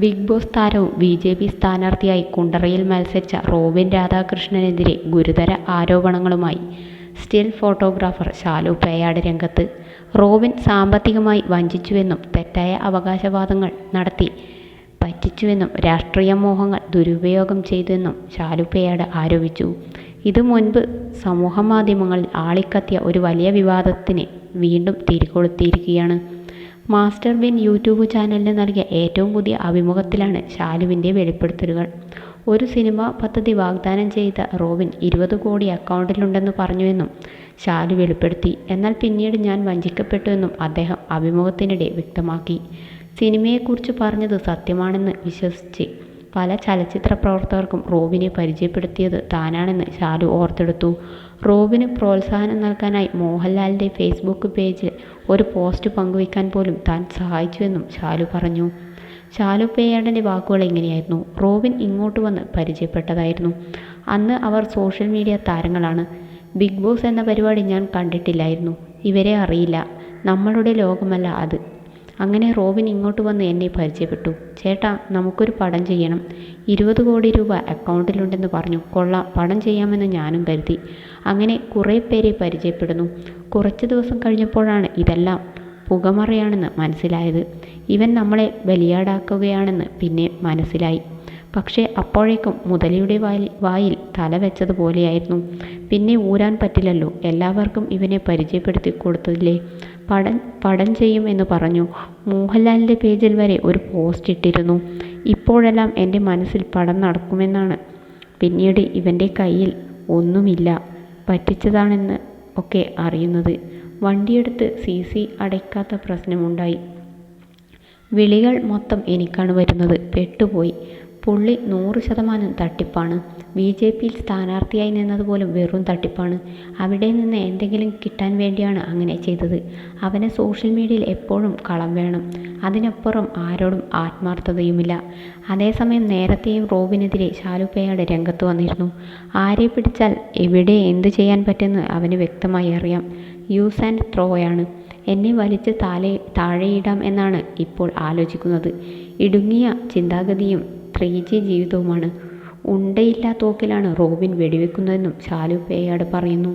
Big boss താരവും BJP. സ്ഥാനാർത്ഥിയായി കുണ്ടറയിൽ മത്സരിച്ച റോബിൻ രാധാകൃഷ്ണനെതിരെ ഗുരുതര ആരോപണങ്ങളുമായി സ്റ്റിൽ ഫോട്ടോഗ്രാഫർ ശാലു പേയാട് രംഗത്ത്. റോബിൻ സാമ്പത്തികമായി വഞ്ചിച്ചുവെന്നും തെറ്റായ അവകാശവാദങ്ങൾ നടത്തി പറ്റിച്ചുവെന്നും രാഷ്ട്രീയ മോഹങ്ങൾ ദുരുപയോഗം ചെയ്തുവെന്നും ശാലു പേയാട് ആരോപിച്ചു. ഇത് മുൻപ് സമൂഹമാധ്യമങ്ങളിൽ ആളിക്കത്തിയ ഒരു വലിയ വിവാദത്തിന് വീണ്ടും തിരികൊളുത്തിയിരിക്കുകയാണ്. മാസ്റ്റർ ബിൻ യൂട്യൂബ് ചാനലിന് നൽകിയ ഏറ്റവും പുതിയ അഭിമുഖത്തിലാണ് ശാലുവിൻ്റെ വെളിപ്പെടുത്തലുകൾ. ഒരു സിനിമാ പദ്ധതി വാഗ്ദാനം ചെയ്ത റോബിൻ 20 കോടി അക്കൗണ്ടിലുണ്ടെന്ന് പറഞ്ഞുവെന്നും ശാലു വെളിപ്പെടുത്തി. എന്നാൽ പിന്നീട് ഞാൻ വഞ്ചിക്കപ്പെട്ടുവെന്നും അദ്ദേഹം അഭിമുഖത്തിനിടെ വ്യക്തമാക്കി. സിനിമയെക്കുറിച്ച് പറഞ്ഞത് സത്യമാണെന്ന് വിശ്വസിച്ച് പല ചലച്ചിത്ര പ്രവർത്തകർക്കും റോബിനെ പരിചയപ്പെടുത്തിയത് താനാണെന്ന് ശാലു ഓർത്തെടുത്തു. റോബിന് പ്രോത്സാഹനം നൽകാനായി മോഹൻലാലിൻ്റെ ഫേസ്ബുക്ക് പേജിൽ ഒരു പോസ്റ്റ് പങ്കുവയ്ക്കാൻ പോലും താൻ സഹായിച്ചുവെന്നും ശാലു പറഞ്ഞു. ശാലു പേയാടിൻ്റെ വാക്കുകൾ ഇങ്ങനെയായിരുന്നു: റോബിൻ ഇങ്ങോട്ട് വന്ന് പരിചയപ്പെട്ടതായിരുന്നു. അന്ന് അവർ സോഷ്യൽ മീഡിയ താരങ്ങളാണ്. ബിഗ് ബോസ് എന്ന പരിപാടി ഞാൻ കണ്ടിട്ടില്ലായിരുന്നു. ഇവരെ അറിയില്ല. നമ്മളുടെ ലോകമല്ല അത്. അങ്ങനെ റോബിൻ ഇങ്ങോട്ട് വന്ന് എന്നെ പരിചയപ്പെട്ടു. ചേട്ടാ, നമുക്കൊരു പടം ചെയ്യണം. 20 കോടി രൂപ അക്കൗണ്ടിലുണ്ടെന്ന് പറഞ്ഞു. കൊള്ളാം, പടം ചെയ്യാമെന്ന് ഞാനും കരുതി. അങ്ങനെ കുറേ പേരെ പരിചയപ്പെടുന്നു. കുറച്ച് ദിവസം കഴിഞ്ഞപ്പോഴാണ് ഇതെല്ലാം പുകമറയാണെന്ന് മനസ്സിലായത്. ഇവൻ നമ്മളെ ബലിയാടാക്കുകയാണെന്ന് പിന്നെ മനസ്സിലായി. പക്ഷേ അപ്പോഴേക്കും മുതലയുടെ വായിൽ തല വെച്ചതുപോലെയായിരുന്നു. പിന്നെ ഊരാൻ പറ്റില്ലല്ലോ. എല്ലാവർക്കും ഇവനെ പരിചയപ്പെടുത്തി കൊടുത്തില്ലേ. പടം ചെയ്യും എന്ന് പറഞ്ഞു. മോഹൻലാലിൻ്റെ പേജിൽ വരെ ഒരു പോസ്റ്റ് ഇട്ടിരുന്നു. ഇപ്പോഴെല്ലാം എൻ്റെ മനസ്സിൽ പടം നടക്കുമെന്നാണ്. പിന്നീട് ഇവൻ്റെ കയ്യിൽ ഒന്നുമില്ല, പറ്റിച്ചതാണെന്ന് ഒക്കെ അറിയുന്നത്. വണ്ടിയെടുത്ത് CC അടയ്ക്കാത്ത പ്രശ്നമുണ്ടായി. വിളികൾ മൊത്തം എനിക്കാണ് വരുന്നത്. പെട്ടുപോയി. പുള്ളി 100% തട്ടിപ്പാണ്. ബി.ജെ.പിയിൽ സ്ഥാനാർത്ഥിയായി നിന്നതുപോലും വെറും തട്ടിപ്പാണ്. അവിടെ നിന്ന് എന്തെങ്കിലും കിട്ടാൻ വേണ്ടിയാണ് അങ്ങനെ ചെയ്തത്. അവന് സോഷ്യൽ മീഡിയയിൽ എപ്പോഴും കളം വേണം. അതിനപ്പുറം ആരോടും ആത്മാർത്ഥതയുമില്ല. അതേസമയം നേരത്തെയും റോബിനെതിരെ ശാലു പേയാട് രംഗത്ത് വന്നിരുന്നു. ആരെ പിടിച്ചാൽ എവിടെ എന്ത് ചെയ്യാൻ പറ്റുമെന്ന് അവന് വ്യക്തമായി അറിയാം. യൂസ് ആൻഡ് ത്രോയാണ്. എന്നെ വലിച്ച് താഴെയിടാം എന്നാണ് ഇപ്പോൾ ആലോചിക്കുന്നത്. ഇടുങ്ങിയ ചിന്താഗതിയും 3G ജീവിതവുമാണ്. ഉണ്ടയില്ലാ തോക്കിലാണ് റോബിൻ വെടിവെക്കുന്നതെന്നും ശാലു പേയാട് പറയുന്നു.